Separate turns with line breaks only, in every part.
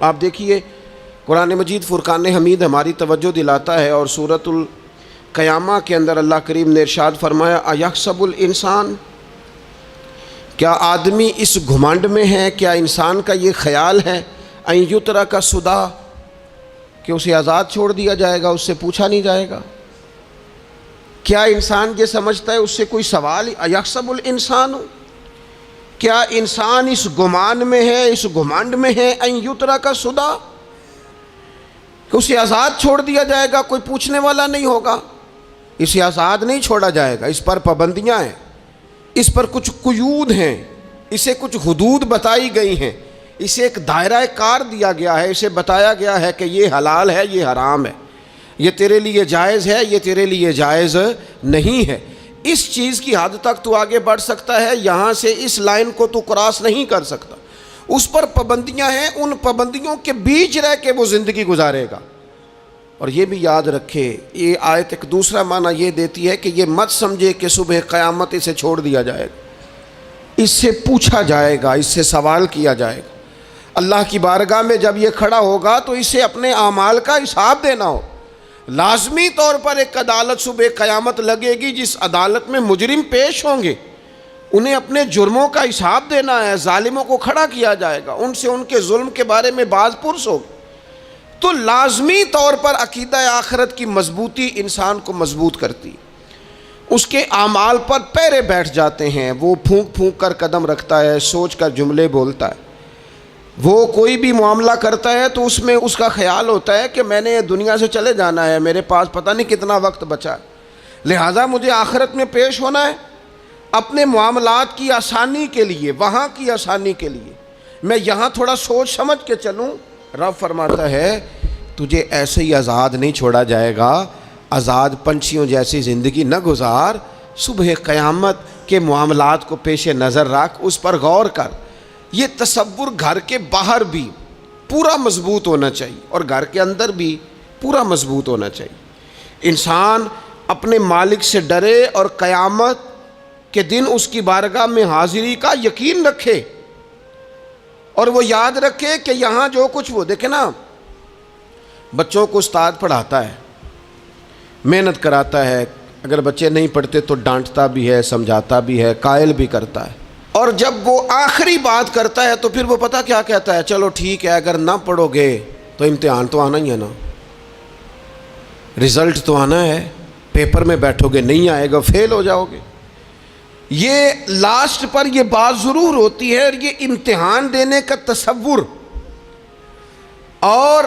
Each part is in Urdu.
آپ دیکھیے قرآن مجید فرقان حمید ہماری توجہ دلاتا ہے، اور سورۃ القیامہ کے اندر اللہ کریم نے ارشاد فرمایا ایحسب الانسان، کیا آدمی اس گھمنڈ میں ہے، کیا انسان کا یہ خیال ہے ان یترک سدی، کہ اسے آزاد چھوڑ دیا جائے گا، اس سے پوچھا نہیں جائے گا؟ کیا انسان یہ سمجھتا ہے اس سے کوئی سوال؟ ایحسب الانسان، کیا انسان اس گمان میں ہے، اس گھمنڈ میں ہے ان یترک سدی، کہ اسے آزاد چھوڑ دیا جائے گا، کوئی پوچھنے والا نہیں ہوگا؟ اسے آزاد نہیں چھوڑا جائے گا، اس پر پابندیاں ہیں، اس پر کچھ قیود ہیں، اسے کچھ حدود بتائی گئی ہیں، اسے ایک دائرہ کار دیا گیا ہے، اسے بتایا گیا ہے کہ یہ حلال ہے، یہ حرام ہے، یہ تیرے لیے جائز ہے، یہ تیرے لیے جائز نہیں ہے۔ اس چیز کی حد تک تو آگے بڑھ سکتا ہے، یہاں سے اس لائن کو تو کراس نہیں کر سکتا، اس پر پابندیاں ہیں، ان پابندیوں کے بیچ رہ کے وہ زندگی گزارے گا۔ اور یہ بھی یاد رکھے، یہ آیت ایک دوسرا معنی یہ دیتی ہے کہ یہ مت سمجھے کہ صبح قیامت اسے چھوڑ دیا جائے گا، اس سے پوچھا جائے گا، اس سے سوال کیا جائے گا۔ اللہ کی بارگاہ میں جب یہ کھڑا ہوگا تو اسے اپنے اعمال کا حساب دینا ہو۔ لازمی طور پر ایک عدالت صبح قیامت لگے گی، جس عدالت میں مجرم پیش ہوں گے، انہیں اپنے جرموں کا حساب دینا ہے، ظالموں کو کھڑا کیا جائے گا، ان سے ان کے ظلم کے بارے میں باز پرس ہوگی۔ تو لازمی طور پر عقیدہ آخرت کی مضبوطی انسان کو مضبوط کرتی، اس کے اعمال پر پیرے بیٹھ جاتے ہیں، وہ پھونک پھونک کر قدم رکھتا ہے، سوچ کر جملے بولتا ہے، وہ کوئی بھی معاملہ کرتا ہے تو اس میں اس کا خیال ہوتا ہے کہ میں نے دنیا سے چلے جانا ہے، میرے پاس پتہ نہیں کتنا وقت بچا ہے، لہٰذا مجھے آخرت میں پیش ہونا ہے اپنے معاملات کی آسانی کے لیے، وہاں کی آسانی کے لیے میں یہاں تھوڑا سوچ سمجھ کے چلوں۔ رب فرماتا ہے تجھے ایسے ہی آزاد نہیں چھوڑا جائے گا، آزاد پنچھیوں جیسی زندگی نہ گزار، صبح قیامت کے معاملات کو پیش نظر رکھ، اس پر غور کر۔ یہ تصور گھر کے باہر بھی پورا مضبوط ہونا چاہیے اور گھر کے اندر بھی پورا مضبوط ہونا چاہیے۔ انسان اپنے مالک سے ڈرے اور قیامت کے دن اس کی بارگاہ میں حاضری کا یقین رکھے، اور وہ یاد رکھے کہ یہاں جو کچھ وہ دیکھے نا، بچوں کو استاد پڑھاتا ہے، محنت کراتا ہے، اگر بچے نہیں پڑھتے تو ڈانٹتا بھی ہے، سمجھاتا بھی ہے، قائل بھی کرتا ہے، اور جب وہ آخری بات کرتا ہے تو پھر وہ پتہ کیا کہتا ہے؟ چلو ٹھیک ہے، اگر نہ پڑھو گے تو امتحان تو آنا ہی ہے نا، رزلٹ تو آنا ہے، پیپر میں بیٹھو گے نہیں آئے گا، فیل ہو جاؤ گے۔ یہ لاسٹ پر یہ بات ضرور ہوتی ہے، اور یہ امتحان دینے کا تصور اور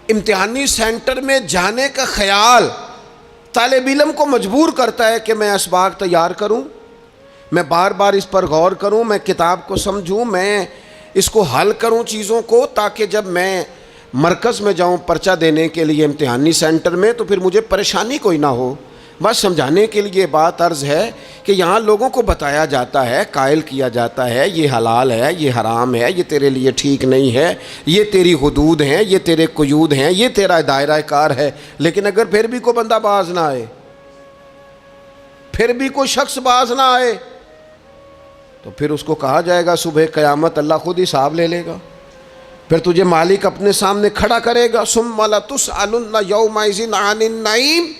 امتحانی سینٹر میں جانے کا خیال طالب علم کو مجبور کرتا ہے کہ میں اسباق تیار کروں، میں بار بار اس پر غور کروں، میں کتاب کو سمجھوں، میں اس کو حل کروں چیزوں کو، تاکہ جب میں مرکز میں جاؤں پرچہ دینے کے لیے امتحانی سینٹر میں تو پھر مجھے پریشانی کوئی نہ ہو۔ بس سمجھانے کے لیے بات عرض ہے کہ یہاں لوگوں کو بتایا جاتا ہے، قائل کیا جاتا ہے، یہ حلال ہے، یہ حرام ہے، یہ تیرے لیے ٹھیک نہیں ہے، یہ تیری حدود ہیں، یہ تیرے قیود ہیں، یہ تیرا دائرہ کار ہے۔ لیکن اگر پھر بھی کوئی بندہ باز نہ آئے، پھر بھی کوئی شخص باز نہ آئے، تو پھر اس کو کہا جائے گا صبح قیامت اللہ خود حساب لے لے گا، پھر تجھے مالک اپنے سامنے کھڑا کرے گا، ثم لتسألن یومئذ عن النعیم،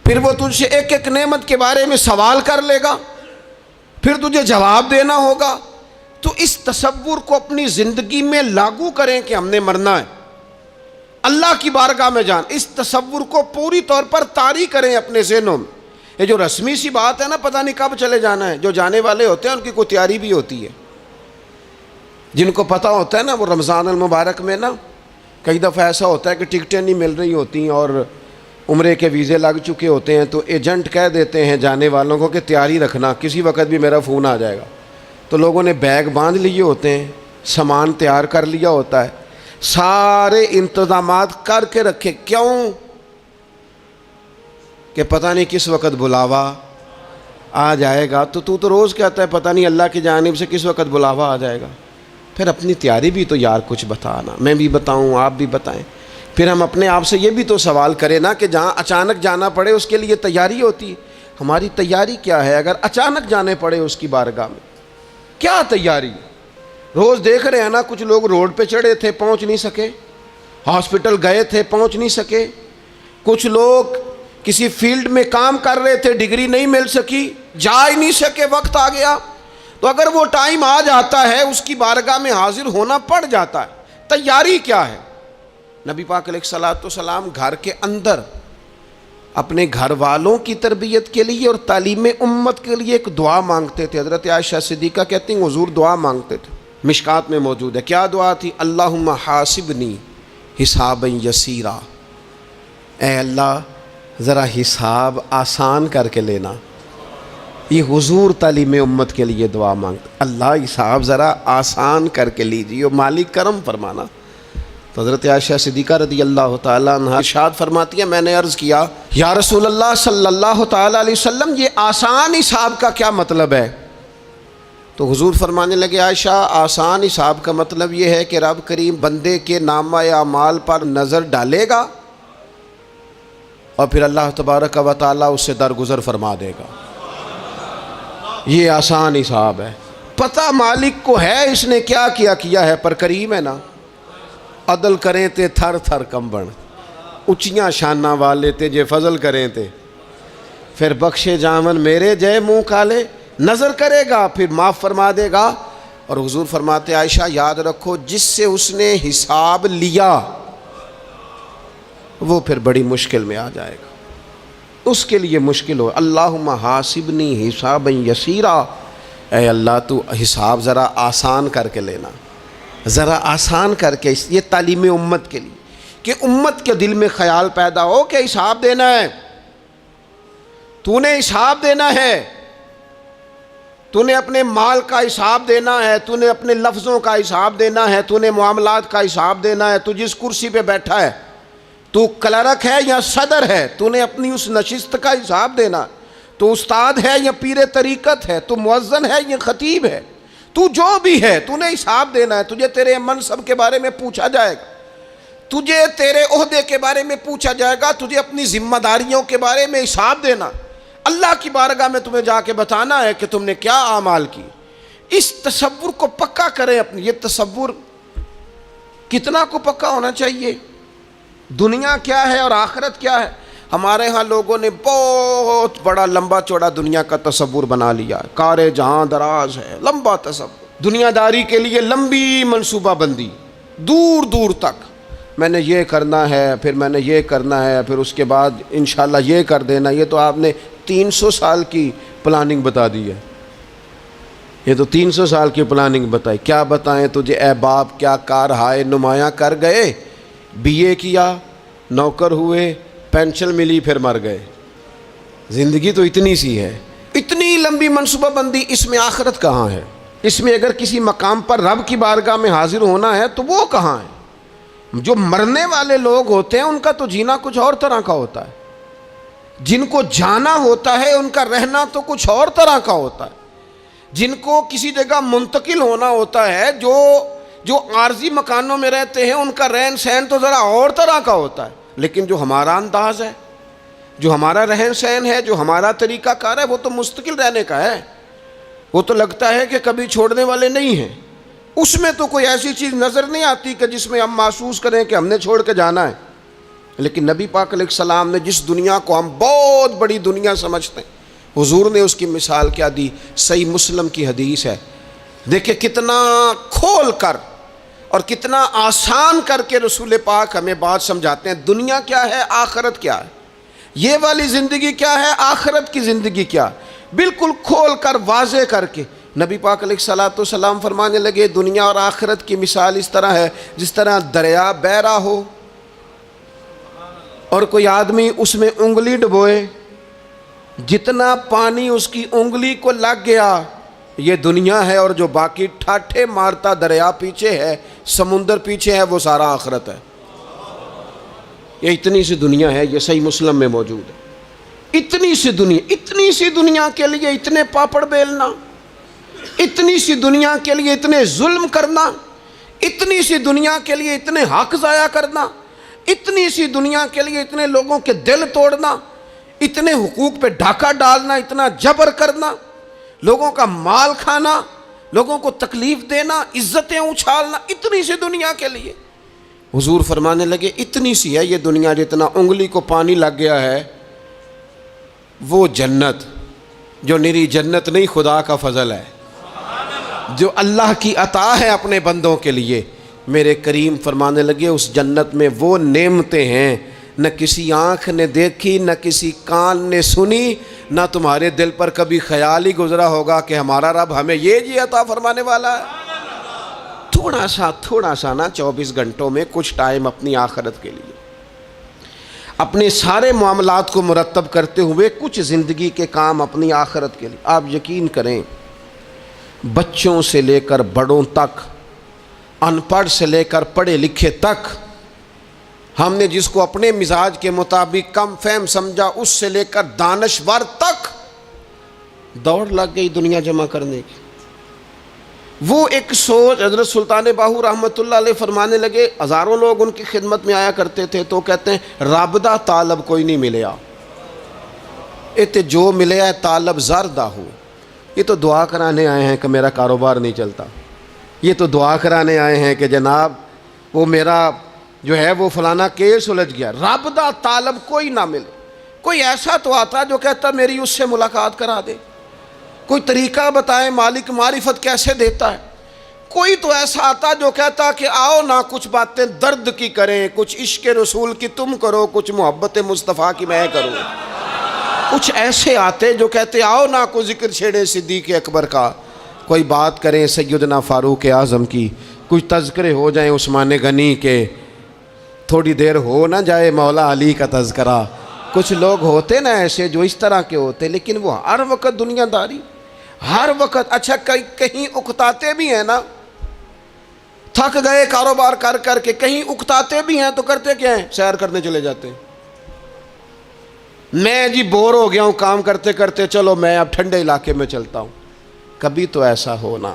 پھر وہ تجھ سے ایک ایک نعمت کے بارے میں سوال کر لے گا، پھر تجھے جواب دینا ہوگا۔ تو اس تصور کو اپنی زندگی میں لاگو کریں کہ ہم نے مرنا ہے، اللہ کی بارگاہ میں جان، اس تصور کو پوری طور پر طاری کریں اپنے ذہنوں میں۔ یہ جو رسمی سی بات ہے نا، پتہ نہیں کب چلے جانا ہے، جو جانے والے ہوتے ہیں ان کی کوئی تیاری بھی ہوتی ہے، جن کو پتہ ہوتا ہے نا، وہ رمضان المبارک میں نا کئی دفعہ ایسا ہوتا ہے کہ ٹکٹیں نہیں مل رہی ہوتی اور عمرے کے ویزے لگ چکے ہوتے ہیں، تو ایجنٹ کہہ دیتے ہیں جانے والوں کو کہ تیاری رکھنا، کسی وقت بھی میرا فون آ جائے گا۔ تو لوگوں نے بیگ باندھ لیے ہوتے ہیں، سامان تیار کر لیا ہوتا ہے، سارے انتظامات کر کے رکھے، کیوں کہ پتہ نہیں کس وقت بلاوا آ جائے گا۔ تو روز کہتا ہے پتہ نہیں اللہ کی جانب سے کس وقت بلاوا آ جائے گا۔ پھر اپنی تیاری بھی تو یار کچھ بتانا، میں بھی بتاؤں، آپ بھی بتائیں۔ پھر ہم اپنے آپ سے یہ بھی تو سوال کریں نا کہ جہاں اچانک جانا پڑے اس کے لیے تیاری ہوتی ہے، ہماری تیاری کیا ہے؟ اگر اچانک جانے پڑے اس کی بارگاہ میں کیا تیاری؟ روز دیکھ رہے ہیں نا، کچھ لوگ روڈ پہ چڑھے تھے پہنچ نہیں سکے، ہاسپٹل گئے تھے پہنچ نہیں سکے، کچھ لوگ کسی فیلڈ میں کام کر رہے تھے ڈگری نہیں مل سکی، جا ہی نہیں سکے، وقت آ گیا۔ تو اگر وہ ٹائم آ جاتا ہے اس کی بارگاہ میں حاضر ہونا پڑ جاتا ہے، تیاری کیا ہے؟ نبی پاک علیہ الصلوۃ والسلام گھر کے اندر اپنے گھر والوں کی تربیت کے لیے اور تعلیم امت کے لیے ایک دعا مانگتے تھے۔ حضرت عائشہ صدیقہ کہتی ہیں حضور دعا مانگتے تھے، مشکات میں موجود ہے۔ کیا دعا تھی؟ اللہم حاسبنی حسابا یسیرا، اے اللہ ذرا حساب آسان کر کے لینا۔ یہ حضور تعلیم امت کے لیے دعا مانگتے، اللہ حساب ذرا آسان کر کے لیجیے اور مالک کرم فرمانا۔ تو حضرت عائشہ صدیقہ رضی اللہ تعالیٰ عنہ ارشاد فرماتی ہیں میں نے عرض کیا یا رسول اللہ صلی اللہ تعالیٰ علیہ وسلم یہ آسان حساب کا کیا مطلب ہے؟ تو حضور فرمانے لگے عائشہ آسان حساب کا مطلب یہ ہے کہ رب کریم بندے کے نامہ اعمال پر نظر ڈالے گا اور پھر اللہ تبارک و تعالیٰ اس سے درگزر فرما دے گا۔ یہ آسان حساب ہے، پتہ مالک کو ہے اس نے کیا کیا ہے، پر کریم ہے نا۔ عدل کریں تے تھر تھر کمبن، اچیاں شانہ والے تے جے فضل کریں تے پھر بخشے جامن میرے جے منہ کالے، نظر کرے گا پھر معاف فرما دے گا۔ اور حضور فرماتے عائشہ یاد رکھو جس سے اس نے حساب لیا وہ پھر بڑی مشکل میں آ جائے گا، اس کے لیے مشکل ہو۔ اللہم حاسبنی حسابا یسیرا، اے اللہ تو حساب ذرا آسان کر کے لینا، ذرا آسان کر کے۔ یہ تعلیم امت کے لیے کہ امت کے دل میں خیال پیدا ہو کہ حساب دینا ہے، تو نے حساب دینا ہے، تو نے اپنے مال کا حساب دینا ہے، تو نے اپنے لفظوں کا حساب دینا ہے، تو نے معاملات کا حساب دینا ہے۔ تو جس کرسی پہ بیٹھا ہے، تو کلرک ہے یا صدر ہے، تو نے اپنی اس نشست کا حساب دینا۔ تو استاد ہے یا پیر طریقت ہے، تو مؤذن ہے یا خطیب ہے، تو جو بھی ہے تو نے حساب دینا ہے۔ تجھے تیرے منصب کے بارے میں پوچھا جائے گا، تجھے تیرے عہدے کے بارے میں پوچھا جائے گا، تجھے اپنی ذمہ داریوں کے بارے میں حساب دینا، اللہ کی بارگاہ میں تمہیں جا کے بتانا ہے کہ تم نے کیا اعمال کی۔ اس تصور کو پکا کریں اپنی۔ یہ تصور کتنا کو پکا ہونا چاہیے، دنیا کیا ہے اور آخرت کیا ہے۔ ہمارے ہاں لوگوں نے بہت بڑا لمبا چوڑا دنیا کا تصور بنا لیا، کار جہاں دراز ہے، لمبا تصور، دنیا داری کے لیے لمبی منصوبہ بندی، دور دور تک میں نے یہ کرنا ہے، پھر میں نے یہ کرنا ہے، پھر اس کے بعد انشاءاللہ یہ کر دینا۔ یہ تو آپ نے 300 سال کی پلاننگ بتا دی ہے، یہ تو 300 سال کی پلاننگ بتائی۔ کیا بتائیں تجھے اے باپ، کیا کار ہائے نمایاں کر گئے، بی اے کیا، نوکر ہوئے، پینشن ملی، پھر مر گئے۔ زندگی تو اتنی سی ہے، اتنی لمبی منصوبہ بندی، اس میں آخرت کہاں ہے؟ اس میں اگر کسی مقام پر رب کی بارگاہ میں حاضر ہونا ہے تو وہ کہاں ہے؟ جو مرنے والے لوگ ہوتے ہیں ان کا تو جینا کچھ اور طرح کا ہوتا ہے، جن کو جانا ہوتا ہے ان کا رہنا تو کچھ اور طرح کا ہوتا ہے، جن کو کسی جگہ منتقل ہونا ہوتا ہے، جو عارضی مکانوں میں رہتے ہیں ان کا رہن سہن تو ذرا اور طرح کا ہوتا ہے۔ لیکن جو ہمارا انداز ہے، جو ہمارا رہن سہن ہے، جو ہمارا طریقہ کار ہے، وہ تو مستقل رہنے کا ہے، وہ تو لگتا ہے کہ کبھی چھوڑنے والے نہیں ہیں۔ اس میں تو کوئی ایسی چیز نظر نہیں آتی کہ جس میں ہم محسوس کریں کہ ہم نے چھوڑ کے جانا ہے۔ لیکن نبی پاک علیہ السلام نے جس دنیا کو ہم بہت بڑی دنیا سمجھتے ہیں، حضور نے اس کی مثال کیا دی؟ صحیح مسلم کی حدیث ہے، دیکھیں کتنا کھول کر اور کتنا آسان کر کے رسول پاک ہمیں بات سمجھاتے ہیں۔ دنیا کیا ہے، آخرت کیا ہے، یہ والی زندگی کیا ہے، آخرت کی زندگی کیا، بالکل کھول کر واضح کر کے نبی پاک علیہ الصلوۃ والسلام فرمانے لگے دنیا اور آخرت کی مثال اس طرح ہے جس طرح دریا بہہ رہا ہو اور کوئی آدمی اس میں انگلی ڈبوئے، جتنا پانی اس کی انگلی کو لگ گیا یہ دنیا ہے، اور جو باقی ٹھاٹھے مارتا دریا پیچھے ہے، سمندر پیچھے ہے، وہ سارا آخرت ہے۔ یہ اتنی سی دنیا ہے، یہ صحیح مسلم میں موجود ہے۔ اتنی سی دنیا کے لیے اتنے پاپڑ بیلنا، اتنی سی دنیا کے لیے اتنے ظلم کرنا، اتنی سی دنیا کے لیے اتنے حق ضائع کرنا، اتنی سی دنیا کے لیے اتنے لوگوں کے دل توڑنا، اتنے حقوق پہ ڈھاکہ ڈالنا، اتنا جبر کرنا، لوگوں کا مال کھانا، لوگوں کو تکلیف دینا، عزتیں اچھالنا، اتنی سی دنیا کے لیے۔ حضور فرمانے لگے اتنی سی ہے یہ دنیا، جتنا انگلی کو پانی لگ گیا ہے وہ جنت، جو نری جنت نہیں، خدا کا فضل ہے، جو اللہ کی عطا ہے اپنے بندوں کے لیے۔ میرے کریم فرمانے لگے اس جنت میں وہ نعمتیں ہیں نہ کسی آنکھ نے دیکھی، نہ کسی کان نے سنی، نہ تمہارے دل پر کبھی خیال ہی گزرا ہوگا کہ ہمارا رب ہمیں یہ جی عطا فرمانے والا ہے۔ تھوڑا سا نا 24 گھنٹوں میں کچھ ٹائم اپنی آخرت کے لیے، اپنے سارے معاملات کو مرتب کرتے ہوئے کچھ زندگی کے کام اپنی آخرت کے لیے۔ آپ یقین کریں، بچوں سے لے کر بڑوں تک، ان پڑھ سے لے کر پڑھے لکھے تک، ہم نے جس کو اپنے مزاج کے مطابق کم فہم سمجھا اس سے لے کر دانشور تک دوڑ لگ گئی دنیا جمع کرنے کی۔ وہ ایک سوچ، حضرت سلطان باہو رحمۃ اللہ علیہ فرمانے لگے، ہزاروں لوگ ان کی خدمت میں آیا کرتے تھے تو کہتے ہیں رابدہ طالب کوئی نہیں ملیا، ات جو ملیا طالب زردہ ہو۔ یہ تو دعا کرانے آئے ہیں کہ میرا کاروبار نہیں چلتا، یہ تو دعا کرانے آئے ہیں کہ جناب وہ میرا جو ہے وہ فلانا کیس سلجھ گیا۔ رابدہ طالب کوئی نہ ملے۔ کوئی ایسا تو آتا جو کہتا میری اس سے ملاقات کرا دے، کوئی طریقہ بتائیں مالک معرفت کیسے دیتا ہے۔ کوئی تو ایسا آتا جو کہتا کہ آؤ نہ کچھ باتیں درد کی کریں، کچھ عشق رسول کی تم کرو، کچھ محبت مصطفیٰ کی میں کروں۔ کچھ ایسے آتے جو کہتے آؤ نہ کوئی ذکر چھیڑے صدیق اکبر کا، کوئی بات کریں سیدنا فاروق اعظم کی، کچھ تذکرے ہو جائیں عثمان غنی کے، تھوڑی دیر ہو نہ جائے مولا علی کا تذکرہ۔ کچھ لوگ ہوتے نا ایسے جو اس طرح کے ہوتے، لیکن وہ ہر وقت دنیا داری، ہر وقت اچھا کہیں اکتاتے بھی ہیں نا، تھک گئے کاروبار کر کر کے، کہیں اکتاتے بھی ہیں تو کرتے کیا ہیں، سیر کرنے چلے جاتے ہیں۔ میں جی بور ہو گیا ہوں کام کرتے کرتے، چلو میں اب ٹھنڈے علاقے میں چلتا ہوں۔ کبھی تو ایسا ہونا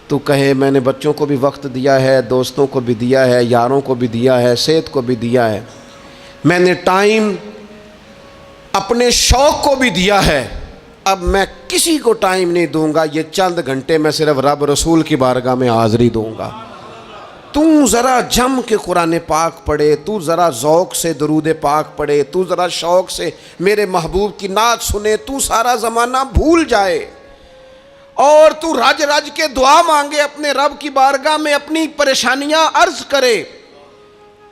تو کہے میں نے بچوں کو بھی وقت دیا ہے، دوستوں کو بھی دیا ہے، یاروں کو بھی دیا ہے، صحت کو بھی دیا ہے، میں نے ٹائم اپنے شوق کو بھی دیا ہے، اب میں کسی کو ٹائم نہیں دوں گا، یہ چند گھنٹے میں صرف رب رسول کی بارگاہ میں حاضری دوں گا۔ تو ذرا جم کے قرآن پاک پڑھے، تو ذرا ذوق سے درود پاک پڑھے، تو ذرا شوق سے میرے محبوب کی نعت سنے، تو سارا زمانہ بھول جائے اور تو رج رج کے دعا مانگے اپنے رب کی بارگاہ میں، اپنی پریشانیاں عرض کرے،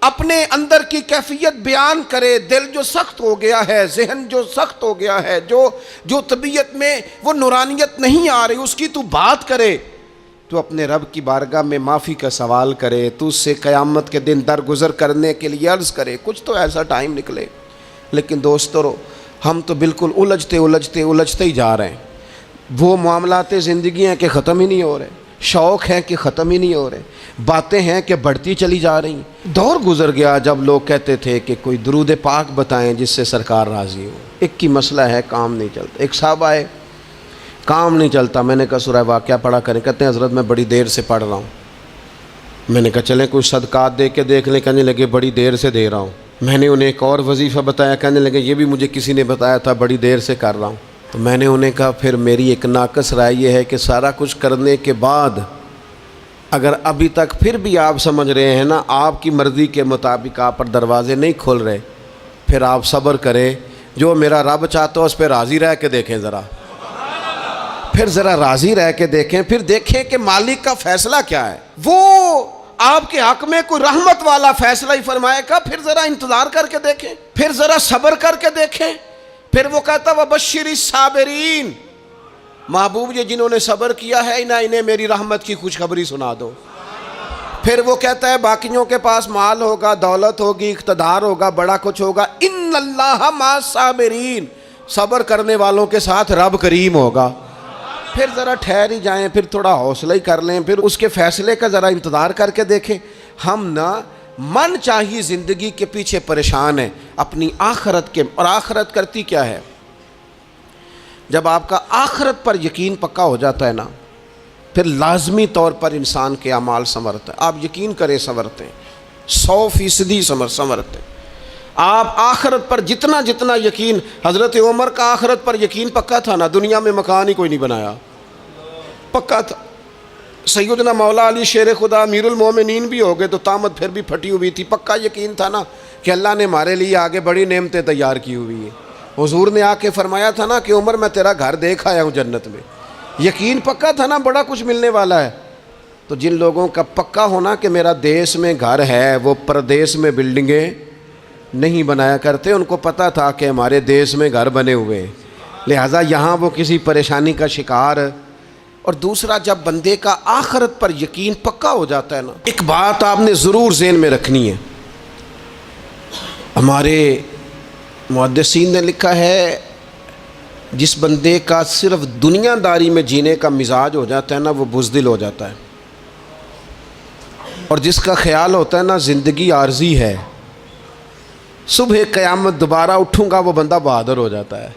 اپنے اندر کی کیفیت بیان کرے۔ دل جو سخت ہو گیا ہے، ذہن جو سخت ہو گیا ہے، جو طبیعت میں وہ نورانیت نہیں آ رہی، اس کی تو بات کرے، تو اپنے رب کی بارگاہ میں معافی کا سوال کرے، تو اس سے قیامت کے دن درگزر کرنے کے لیے عرض کرے، کچھ تو ایسا ٹائم نکلے۔ لیکن دوستو ہم تو بالکل الجھتے ہی جا رہے ہیں۔ وہ معاملات زندگی ہیں کہ ختم ہی نہیں ہو رہے، شوق ہیں کہ ختم ہی نہیں ہو رہے، باتیں ہیں کہ بڑھتی چلی جا رہی ہیں۔ دور گزر گیا جب لوگ کہتے تھے کہ کوئی درود پاک بتائیں جس سے سرکار راضی ہو۔ ایک کی مسئلہ ہے کام نہیں چلتا۔ ایک صاحب آئے، کام نہیں چلتا، میں نے کہا سورہ واقعہ پڑھا کریں، کہتے ہیں حضرت میں بڑی دیر سے پڑھ رہا ہوں۔ میں نے کہا چلیں کچھ صدقات دے کے دیکھ لیں، کہنے لگے بڑی دیر سے دے رہا ہوں۔ میں نے انہیں ایک اور وظیفہ بتایا، کہنے لگے یہ بھی مجھے کسی نے بتایا تھا، بڑی دیر سے کر رہا ہوں۔ تو میں نے انہیں کہا پھر میری ایک ناقص رائے یہ ہے کہ سارا کچھ کرنے کے بعد اگر ابھی تک پھر بھی آپ سمجھ رہے ہیں نا آپ کی مرضی کے مطابق آپ پر دروازے نہیں کھل رہے، پھر آپ صبر کریں، جو میرا رب چاہتا ہو اس پہ راضی رہ کے دیکھیں، پھر ذرا راضی رہ کے دیکھیں، پھر دیکھیں کہ مالک کا فیصلہ کیا ہے۔ وہ آپ کے حق میں کوئی رحمت والا فیصلہ ہی فرمائے گا، پھر ذرا انتظار کر کے دیکھیں، پھر ذرا صبر کر کے دیکھیں۔ پھر وہ کہتا وبشر الصابرین، محبوب یہ جنہوں نے صبر کیا ہے انہیں میری رحمت کی خوشخبری سنا دو۔ پھر وہ کہتا ہے باقیوں کے پاس مال ہوگا، دولت ہوگی، اقتدار ہوگا، بڑا کچھ ہوگا، ان اللہ مع الصابرین، صبر کرنے والوں کے ساتھ رب کریم ہوگا۔ پھر ذرا ٹھہر ہی جائیں، پھر تھوڑا حوصلہ ہی کر لیں، پھر اس کے فیصلے کا ذرا انتظار کر کے دیکھیں۔ ہم نہ من چاہیے زندگی کے پیچھے پریشان ہیں اپنی آخرت کے، اور آخرت کرتی کیا ہے؟ جب آپ کا آخرت پر یقین پکا ہو جاتا ہے نا، پھر لازمی طور پر انسان کے اعمال سنورتے ہیں۔ آپ یقین کریں سنورتے ہیں، 100% سنورتے ہیں۔ آپ آخرت پر جتنا یقین، حضرت عمر کا آخرت پر یقین پکا تھا نا، دنیا میں مکان ہی کوئی نہیں بنایا، پکا تھا. سیدنا مولا علی شیر خدا امیر المومنین بھی ہو گئے تو طامت پھر بھی پھٹی ہوئی تھی. پکا یقین تھا نا کہ اللہ نے ہمارے لیے آگے بڑی نعمتیں تیار کی ہوئی ہیں. حضور نے آ کے فرمایا تھا نا کہ عمر میں تیرا گھر دیکھ آیا ہوں جنت میں. یقین پکا تھا نا بڑا کچھ ملنے والا ہے. تو جن لوگوں کا پکا ہونا کہ میرا دیس میں گھر ہے وہ پردیس میں بلڈنگیں نہیں بنایا کرتے, ان کو پتہ تھا کہ ہمارے دیس میں گھر بنے ہوئے ہیں, لہٰذا یہاں وہ کسی پریشانی کا شکار. اور دوسرا, جب بندے کا آخرت پر یقین پکا ہو جاتا ہے نا, ایک بات آپ نے ضرور ذہن میں رکھنی ہے. ہمارے محدثین نے لکھا ہے جس بندے کا صرف دنیا داری میں جینے کا مزاج ہو جاتا ہے نا وہ بزدل ہو جاتا ہے, اور جس کا خیال ہوتا ہے نا زندگی عارضی ہے, صبح قیامت دوبارہ اٹھوں گا, وہ بندہ بہادر ہو جاتا ہے.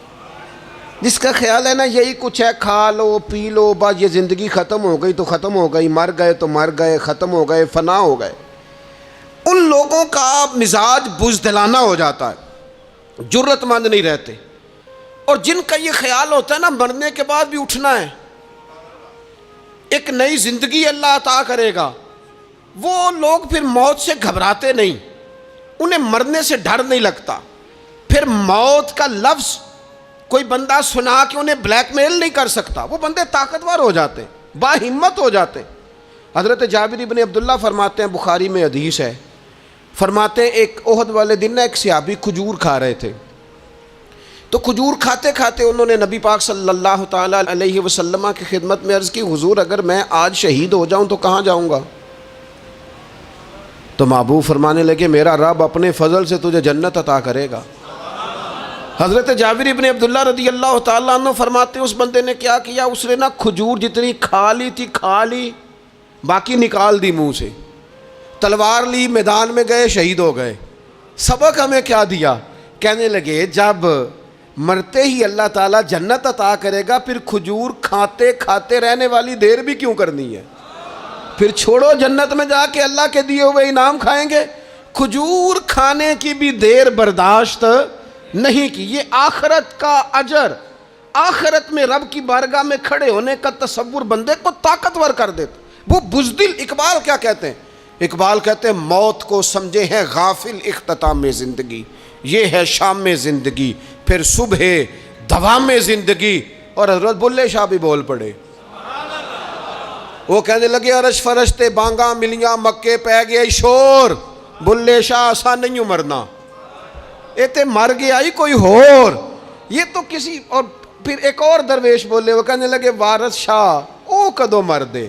جس کا خیال ہے نا یہی کچھ ہے, کھا لو پی لو بس یہ زندگی ختم ہو گئی تو ختم ہو گئی, مر گئے تو مر گئے, ختم ہو گئے, فنا ہو گئے, ان لوگوں کا مزاج بزدلانہ ہو جاتا ہے, جرت مند نہیں رہتے. اور جن کا یہ خیال ہوتا ہے نا مرنے کے بعد بھی اٹھنا ہے, ایک نئی زندگی اللہ عطا کرے گا, وہ لوگ پھر موت سے گھبراتے نہیں, انہیں مرنے سے ڈر نہیں لگتا. پھر موت کا لفظ کوئی بندہ سنا کہ انہیں بلیک میل نہیں کر سکتا, وہ بندے طاقتور ہو جاتے, باہمت ہو جاتے. حضرت جابر بن عبداللہ فرماتے ہیں, بخاری میں حدیث ہے, فرماتے ہیں ایک احد والے دن ایک صحابی کھجور کھا رہے تھے, تو کھجور کھاتے کھاتے انہوں نے نبی پاک صلی اللہ تعالیٰ علیہ وسلم کی خدمت میں عرض کی, حضور اگر میں آج شہید ہو جاؤں تو کہاں جاؤں گا؟ تو محبوب فرمانے لگے میرا رب اپنے فضل سے تجھے جنت عطا کرے گا. حضرت جابر ابن عبداللہ رضی اللہ تعالیٰ عنہ فرماتے ہیں اس بندے نے کیا کیا, اس نے نا کھجور جتنی کھا لی تھی کھا لی, باقی نکال دی منہ سے, تلوار لی, میدان میں گئے, شہید ہو گئے. سبق ہمیں کیا دیا؟ کہنے لگے جب مرتے ہی اللہ تعالیٰ جنت عطا کرے گا پھر کھجور کھاتے کھاتے رہنے والی دیر بھی کیوں کرنی ہے؟ پھر چھوڑو, جنت میں جا کے اللہ کے دیے ہوئے انعام کھائیں گے. کھجور کھانے کی بھی دیر برداشت نہیں کی. یہ آخرت کا اجر, آخرت میں رب کی بارگاہ میں کھڑے ہونے کا تصور بندے کو طاقتور کر دیتا. وہ بزدل, اقبال کیا کہتے ہیں؟ اقبال کہتے ہیں موت کو سمجھے ہیں غافل اختتام زندگی, یہ ہے شام زندگی پھر صبح دوام زندگی. اور حضرت بلے شاہ بھی بول پڑے, وہ کہنے لگے عرش فرشتے بانگاں ملیاں مکے پہ گیا شور, بلے شاہ آسان نہیں مرنا, یہ تے مر گیا ہی کوئی ہور, یہ تو کسی. اور پھر ایک اور درویش بولے, وہ کہنے لگے وارث شاہ او کدو مر دے,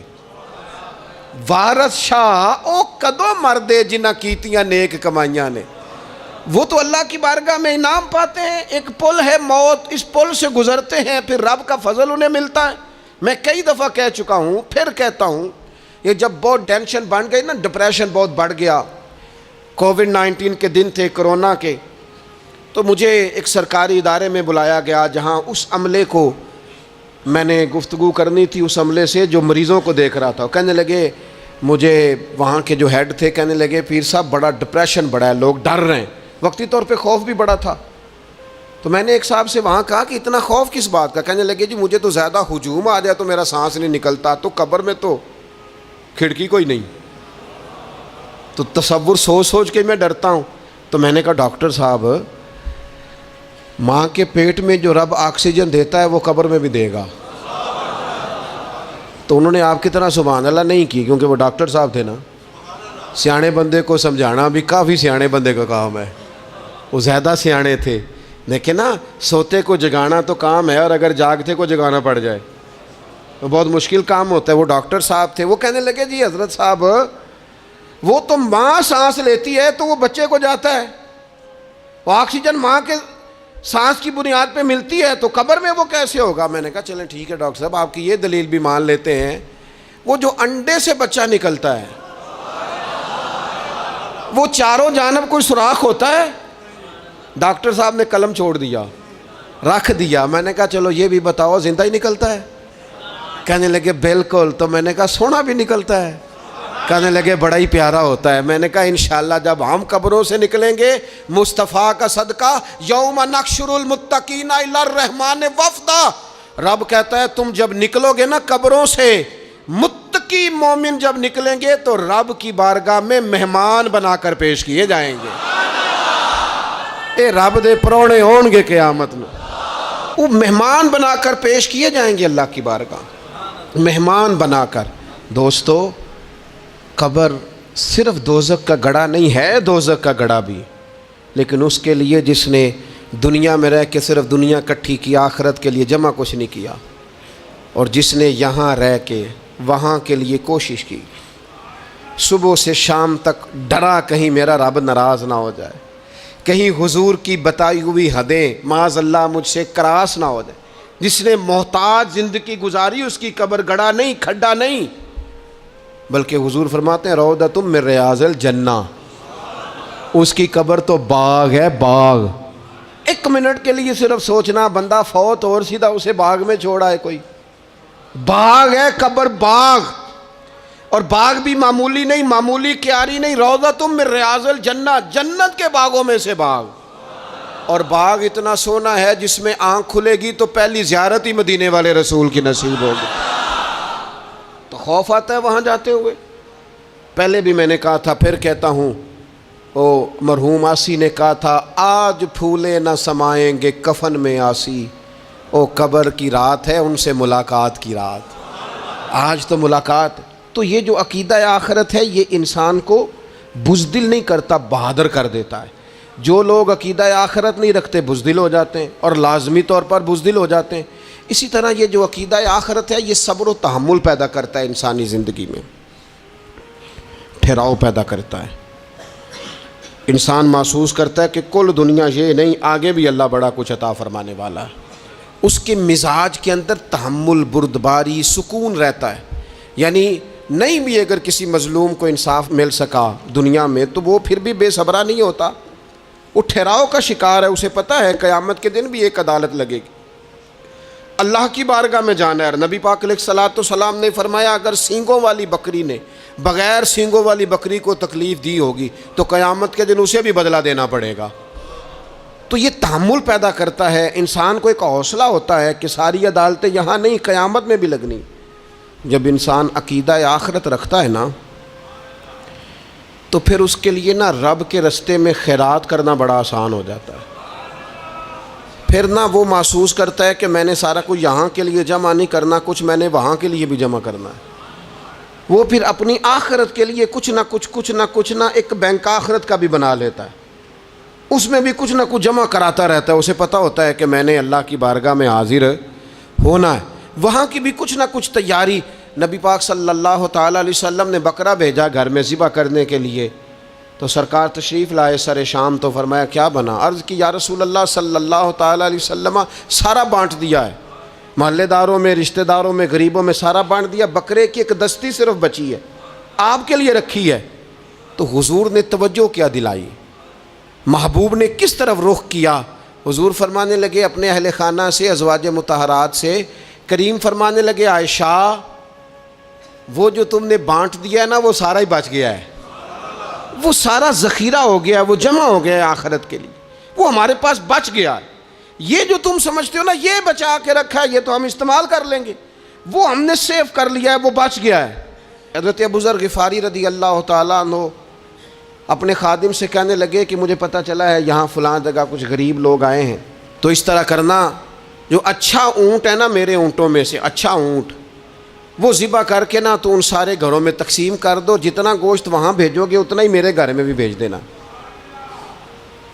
وارث شاہ او کدو مر دے جنہ کیتیاں نیک کمائیاں نے. وہ تو اللہ کی بارگاہ میں انعام پاتے ہیں, ایک پل ہے موت, اس پل سے گزرتے ہیں پھر رب کا فضل انہیں ملتا ہے. میں کئی دفعہ کہہ چکا ہوں, پھر کہتا ہوں, یہ جب بہت ٹینشن بن گئی نا, ڈپریشن بہت بڑھ گیا, کووڈ-19 کے دن تھے کرونا کے, تو مجھے ایک سرکاری ادارے میں بلایا گیا جہاں اس عملے کو میں نے گفتگو کرنی تھی, اس عملے سے جو مریضوں کو دیکھ رہا تھا. کہنے لگے مجھے وہاں کے جو ہیڈ تھے, کہنے لگے پیر صاحب بڑا ڈپریشن بڑا ہے, لوگ ڈر رہے ہیں. وقتی طور پہ خوف بھی بڑا تھا. تو میں نے ایک صاحب سے وہاں کہا کہ اتنا خوف کس بات کا؟ کہنے لگے جی مجھے تو زیادہ ہجوم آ جائے تو میرا سانس نہیں نکلتا, تو قبر میں تو کھڑکی کوئی نہیں, تو تصور سوچ سوچ کے میں ڈرتا ہوں. تو میں نے کہا ڈاکٹر صاحب ماں کے پیٹ میں جو رب آکسیجن دیتا ہے وہ قبر میں بھی دے گا. تو انہوں نے آپ کی طرح سبحان اللہ نہیں کی, کیونکہ وہ ڈاکٹر صاحب تھے نا. سیانے بندے کو سمجھانا بھی کافی سیانے بندے کا کام ہے, وہ زیادہ سیانے تھے. لیکن نا سوتے کو جگانا تو کام ہے, اور اگر جاگتے کو جگانا پڑ جائے تو بہت مشکل کام ہوتا ہے. وہ ڈاکٹر صاحب تھے, وہ کہنے لگے جی حضرت صاحب وہ تو ماں سانس لیتی ہے تو وہ بچے کو جاتا ہے, وہ آکسیجن ماں کے سانس کی بنیاد پہ ملتی ہے, تو قبر میں وہ کیسے ہوگا؟ میں نے کہا چلیں ٹھیک ہے ڈاکٹر صاحب, آپ کی یہ دلیل بھی مان لیتے ہیں. وہ جو انڈے سے بچہ نکلتا ہے وہ چاروں جانب کوئی سوراخ ہوتا ہے. ڈاکٹر صاحب نے قلم چھوڑ دیا, رکھ دیا. میں نے کہا چلو یہ بھی بتاؤ زندہ ہی نکلتا ہے؟ کہنے لگے بالکل. تو میں نے کہا سونا بھی نکلتا ہے؟ کہنے لگے بڑا ہی پیارا ہوتا ہے. میں نے کہا انشاءاللہ جب ہم قبروں سے نکلیں گے مصطفیٰ کا صدقہ, یوم نحشر المتقین الی الرحمن وفدا, رب کہتا ہے تم جب نکلو گے نا قبروں سے، متقی مومن جب نکلیں گے تو رب کی بارگاہ میں مہمان بنا کر پیش کیے جائیں گے۔ اے رب دے پرونے ہون گے قیامت میں، وہ مہمان بنا کر پیش کیے جائیں گے اللہ کی بارگاہ، مہمان بنا کر۔ دوستو، قبر صرف دوزخ کا گڑھا نہیں ہے، دوزخ کا گڑھا بھی، لیکن اس کے لیے جس نے دنیا میں رہ کے صرف دنیا کٹھی کی، آخرت کے لیے جمع کچھ نہیں کیا، اور جس نے یہاں رہ کے وہاں کے لیے کوشش کی، صبح سے شام تک ڈرا کہیں میرا رب ناراض نہ ہو جائے، کہیں حضور کی بتائی ہوئی حدیں معاذ اللہ مجھ سے کراس نہ ہو جائے، جس نے محتاج زندگی گزاری، اس کی قبر گڑھا نہیں، کھڈا نہیں، بلکہ حضور فرماتے ہیں روضۃ من ریاض الجنہ، اس کی قبر تو باغ ہے، باغ۔ ایک منٹ کے لیے صرف سوچنا، بندہ فوت اور سیدھا اسے باغ میں چھوڑا ہے کوئی، باغ ہے قبر، باغ، اور باغ بھی معمولی نہیں، معمولی کیاری نہیں، روضۃ من ریاض الجنہ، جنت کے باغوں میں سے باغ، اور باغ اتنا سونا ہے جس میں آنکھ کھلے گی تو پہلی زیارت ہی مدینے والے رسول کی نصیب ہوگی۔ تو خوف آتا ہے وہاں جاتے ہوئے۔ پہلے بھی میں نے کہا تھا، پھر کہتا ہوں، او مرحوم آسی نے کہا تھا آج پھولے نہ سمائیں گے کفن میں آسی، او قبر کی رات ہے ان سے ملاقات کی رات، آج تو ملاقات۔ تو یہ جو عقیدہ آخرت ہے یہ انسان کو بزدل نہیں کرتا، بہادر کر دیتا ہے۔ جو لوگ عقیدہ آخرت نہیں رکھتے بزدل ہو جاتے ہیں، اور لازمی طور پر بزدل ہو جاتے ہیں۔ اسی طرح یہ جو عقیدہ آخرت ہے یہ صبر و تحمل پیدا کرتا ہے، انسانی زندگی میں ٹھہراؤ پیدا کرتا ہے۔ انسان محسوس کرتا ہے کہ کل دنیا یہ نہیں، آگے بھی اللہ بڑا کچھ عطا فرمانے والا ہے۔ اس کے مزاج کے اندر تحمل، بردباری، سکون رہتا ہے۔ یعنی نہیں بھی اگر کسی مظلوم کو انصاف مل سکا دنیا میں تو وہ پھر بھی بے صبرا نہیں ہوتا، وہ ٹھہراؤ کا شکار ہے، اسے پتہ ہے قیامت کے دن بھی ایک عدالت لگے گی، اللہ کی بارگاہ میں جانا ہے۔ نبی پاک علیہ الصلوۃ والسلام نے فرمایا اگر سینگوں والی بکری نے بغیر سینگوں والی بکری کو تکلیف دی ہوگی تو قیامت کے دن اسے بھی بدلہ دینا پڑے گا۔ تو یہ تحمل پیدا کرتا ہے، انسان کو ایک حوصلہ ہوتا ہے کہ ساری عدالتیں یہاں نہیں، قیامت میں بھی لگنی۔ جب انسان عقیدہ آخرت رکھتا ہے نا تو پھر اس کے لیے نا رب کے رستے میں خیرات کرنا بڑا آسان ہو جاتا ہے۔ پھر نہ وہ محسوس کرتا ہے کہ میں نے سارا کچھ یہاں کے لیے جمع نہیں کرنا، کچھ میں نے وہاں کے لیے بھی جمع کرنا ہے۔ وہ پھر اپنی آخرت کے لیے کچھ نہ ایک بینک آخرت کا بھی بنا لیتا ہے، اس میں بھی کچھ نہ کچھ جمع کراتا رہتا ہے۔ اسے پتہ ہوتا ہے کہ میں نے اللہ کی بارگاہ میں حاضر ہونا ہے، وہاں کی بھی کچھ نہ کچھ تیاری۔ نبی پاک صلی اللہ تعالیٰ علیہ وسلم نے بکرا بھیجا گھر میں ذبح کرنے کے لیے، تو سرکار تشریف لائے سر شام، تو فرمایا کیا بنا؟ عرض کی یا رسول اللہ صلی اللہ تعالیٰ علیہ وسلم سارا بانٹ دیا ہے، محلے داروں میں، رشتہ داروں میں، غریبوں میں سارا بانٹ دیا، بکرے کی ایک دستی صرف بچی ہے، آپ کے لیے رکھی ہے۔ تو حضور نے توجہ کیا دلائی، محبوب نے کس طرف رخ کیا؟ حضور فرمانے لگے اپنے اہل خانہ سے، ازواج مطہرات سے، کریم فرمانے لگے عائشہ وہ جو تم نے بانٹ دیا ہے نا وہ سارا ہی بچ گیا ہے، وہ سارا ذخیرہ ہو گیا ہے، وہ جمع ہو گیا ہے آخرت کے لیے، وہ ہمارے پاس بچ گیا ہے۔ یہ جو تم سمجھتے ہو نا یہ بچا کے رکھا ہے، یہ تو ہم استعمال کر لیں گے، وہ ہم نے سیو کر لیا ہے، وہ بچ گیا ہے۔ حضرت ابو ذر غفاری رضی اللہ تعالیٰ عنہ اپنے خادم سے کہنے لگے کہ مجھے پتہ چلا ہے یہاں فلاں جگہ کچھ غریب لوگ آئے ہیں، تو اس طرح کرنا جو اچھا اونٹ ہے نا میرے اونٹوں میں سے اچھا اونٹ وہ ذبح کر کے نا تو ان سارے گھروں میں تقسیم کر دو، جتنا گوشت وہاں بھیجو گے اتنا ہی میرے گھر میں بھی بھیج دینا۔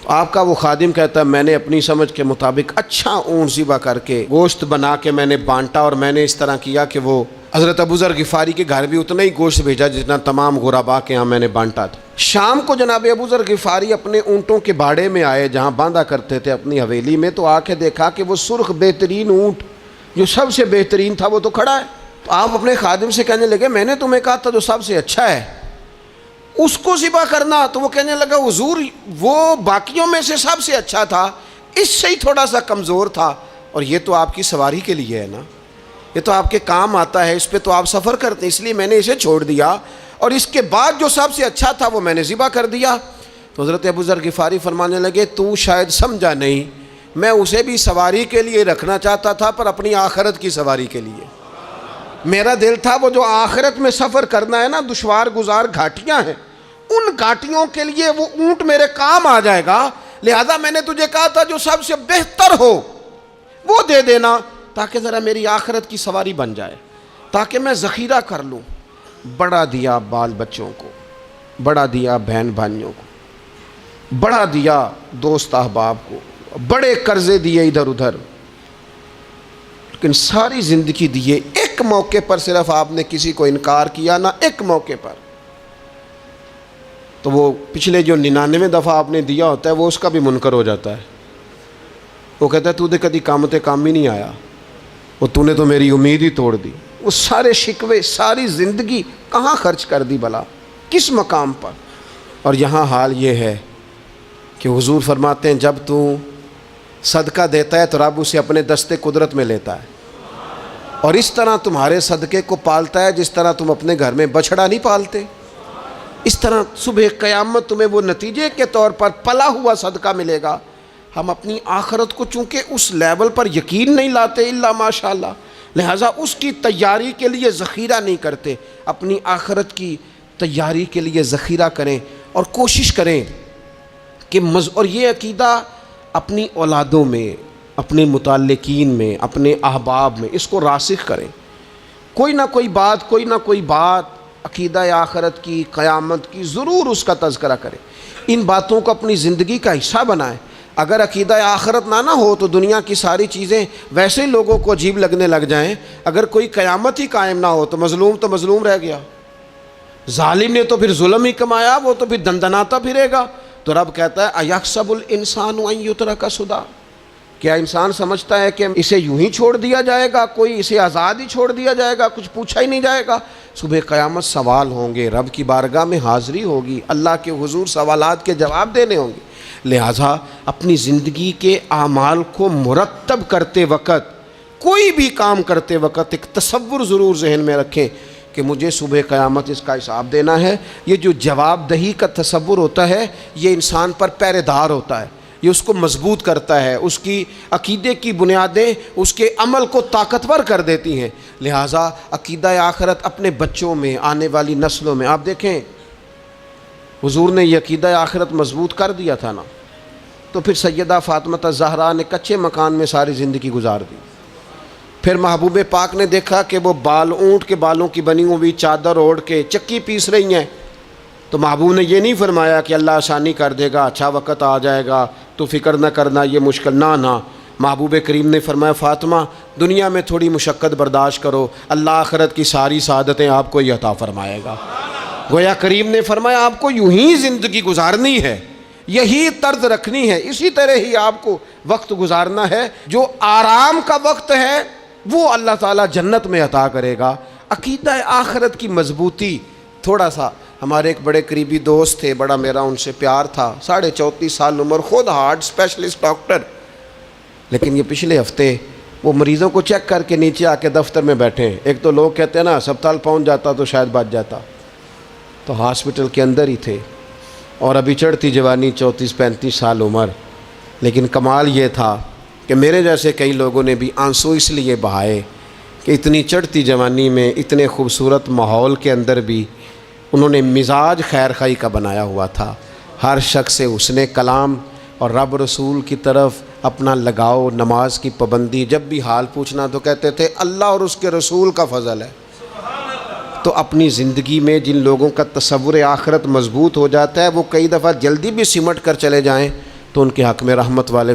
تو آپ کا وہ خادم کہتا ہے میں نے اپنی سمجھ کے مطابق اچھا اونٹ ذبح کر کے گوشت بنا کے میں نے بانٹا، اور میں نے اس طرح کیا کہ وہ حضرت ابو ذر غفاری کے گھر بھی اتنا ہی گوشت بھیجا جتنا تمام غربا کے ہاں میں نے بانٹا تھا۔ شام کو جناب ابو ذر غفاری اپنے اونٹوں کے باڑے میں آئے جہاں باندھا کرتے تھے اپنی حویلی میں، تو آ کے دیکھا کہ وہ سرخ بہترین اونٹ جو سب سے بہترین تھا وہ تو کھڑا ہے۔ تو آپ اپنے خادم سے کہنے لگے میں نے تمہیں کہا تھا جو سب سے اچھا ہے اس کو ذبح کرنا، تو وہ کہنے لگا حضور وہ باقیوں میں سے سب سے اچھا تھا، اس سے ہی تھوڑا سا کمزور تھا، اور یہ تو آپ کی سواری کے لیے ہے نا، یہ تو آپ کے کام آتا ہے، اس پہ تو آپ سفر کرتے ہیں، اس لیے میں نے اسے چھوڑ دیا، اور اس کے بعد جو سب سے اچھا تھا وہ میں نے ذبح کر دیا۔ تو حضرت ابو ذر غفاری فرمانے لگے تو شاید سمجھا نہیں میں اسے بھی سواری کے لیے رکھنا چاہتا تھا، پر اپنی آخرت کی سواری کے لیے۔ میرا دل تھا وہ جو آخرت میں سفر کرنا ہے نا، دشوار گزار گھاٹیاں ہیں، ان گھاٹیوں کے لیے وہ اونٹ میرے کام آ جائے گا، لہذا میں نے تجھے کہا تھا جو سب سے بہتر ہو وہ دے دینا، تاکہ ذرا میری آخرت کی سواری بن جائے، تاکہ میں ذخیرہ کر لوں۔ بڑا دیا بال بچوں کو، بڑا دیا بہن بھائیوں کو، بڑا دیا دوست احباب کو، بڑے قرضے دیے ادھر ادھر، لیکن ساری زندگی دیے، ایک موقع پر صرف آپ نے کسی کو انکار کیا نہ، ایک موقع پر، تو وہ پچھلے جو 99 دفعہ آپ نے دیا ہوتا ہے وہ اس کا بھی منکر ہو جاتا ہے۔ وہ کہتا ہے تو نے کدی کام ہی نہیں آیا، وہ تو نے تو میری امید ہی توڑ دی۔ وہ سارے شکوے، ساری زندگی کہاں خرچ کر دی بھلا، کس مقام پر؟ اور یہاں حال یہ ہے کہ حضور فرماتے ہیں جب تو صدقہ دیتا ہے تو رب اسے اپنے دستے قدرت میں لیتا ہے، اور اس طرح تمہارے صدقے کو پالتا ہے جس طرح تم اپنے گھر میں بچھڑا نہیں پالتے، اس طرح صبح قیامت تمہیں وہ نتیجے کے طور پر پلا ہوا صدقہ ملے گا۔ ہم اپنی آخرت کو چونکہ اس لیول پر یقین نہیں لاتے الا ماشاءاللہ، لہٰذا اس کی تیاری کے لیے ذخیرہ نہیں کرتے۔ اپنی آخرت کی تیاری کے لیے ذخیرہ کریں اور کوشش کریں کہ اور یہ عقیدہ اپنی اولادوں میں، اپنے متعلقین میں، اپنے احباب میں اس کو راسخ کریں۔ کوئی نہ کوئی بات عقیدہ آخرت کی، قیامت کی ضرور اس کا تذکرہ کریں، ان باتوں کو اپنی زندگی کا حصہ بنائیں۔ اگر عقیدہ آخرت نہ ہو تو دنیا کی ساری چیزیں ویسے ہی لوگوں کو عجیب لگنے لگ جائیں۔ اگر کوئی قیامت ہی قائم نہ ہو تو مظلوم رہ گیا، ظالم نے تو پھر ظلم ہی کمایا، وہ تو پھر دندناتا پھرے گا۔ تو رب کہتا ہے اَيَحْسَبُ الْإِنسَانُ أَن يُتْرَكَ سُدًى، کیا انسان سمجھتا ہے کہ اسے یوں ہی چھوڑ دیا جائے گا، کوئی اسے آزاد ہی چھوڑ دیا جائے گا، کچھ پوچھا ہی نہیں جائے گا؟ صبح قیامت سوال ہوں گے، رب کی بارگاہ میں حاضری ہوگی، اللہ کے حضور سوالات کے جواب دینے ہوں گے۔ لہٰذا اپنی زندگی کے اعمال کو مرتب کرتے وقت، کوئی بھی کام کرتے وقت ایک تصور ضرور ذہن میں رکھیں کہ مجھے صبح قیامت اس کا حساب دینا ہے۔ یہ جو جواب دہی کا تصور ہوتا ہے یہ انسان پر پہرے دار ہوتا ہے، یہ اس کو مضبوط کرتا ہے، اس کی عقیدے کی بنیادیں اس کے عمل کو طاقتور کر دیتی ہیں۔ لہٰذا عقیدہ آخرت اپنے بچوں میں، آنے والی نسلوں میں، آپ دیکھیں حضور نے یہ عقیدہ آخرت مضبوط کر دیا تھا نا، تو پھر سیدہ فاطمہ الزہرا نے کچے مکان میں ساری زندگی گزار دی۔ پھر محبوب پاک نے دیکھا کہ وہ اونٹ کے بالوں کی بنی ہوئی چادر اوڑھ کے چکی پیس رہی ہیں، تو محبوب نے یہ نہیں فرمایا کہ اللہ آسانی کر دے گا، اچھا وقت آ جائے گا، تو فکر نہ کرنا، یہ مشکل نہ۔ محبوب کریم نے فرمایا فاطمہ دنیا میں تھوڑی مشقت برداشت کرو، اللہ آخرت کی ساری سعادتیں آپ کو ہی عطا فرمائے گا۔ گویا کریم نے فرمایا آپ کو یوں ہی زندگی گزارنی ہے، یہی طرز رکھنی ہے، اسی طرح ہی آپ کو وقت گزارنا ہے۔ جو آرام کا وقت ہے وہ اللہ تعالیٰ جنت میں عطا کرے گا۔ عقیدہ آخرت کی مضبوطی، تھوڑا سا ہمارے ایک بڑے قریبی دوست تھے، بڑا میرا ان سے پیار تھا، 34.5 سال عمر، خود ہارٹ اسپیشلسٹ ڈاکٹر، لیکن یہ پچھلے ہفتے وہ مریضوں کو چیک کر کے نیچے آ کے دفتر میں بیٹھے ہیں۔ ایک تو لوگ کہتے ہیں نا ہسپتال پہنچ جاتا تو شاید بچ جاتا، تو ہاسپٹل کے اندر ہی تھے، اور ابھی چڑھتی جوانی، 34-35 سال عمر، لیکن کمال یہ تھا کہ میرے جیسے کئی لوگوں نے بھی آنسو اس لیے بہائے کہ اتنی چڑھتی جوانی میں، اتنے خوبصورت ماحول کے اندر بھی انہوں نے مزاج خیر خواہی کا بنایا ہوا تھا، ہر شخص سے حسن کلام اور رب رسول کی طرف اپنا لگاؤ، نماز کی پابندی، جب بھی حال پوچھنا تو کہتے تھے اللہ اور اس کے رسول کا فضل ہے۔ تو اپنی زندگی میں جن لوگوں کا تصور آخرت مضبوط ہو جاتا ہے وہ کئی دفعہ جلدی بھی سمٹ کر چلے جائیں تو ان کے حق میں رحمت والے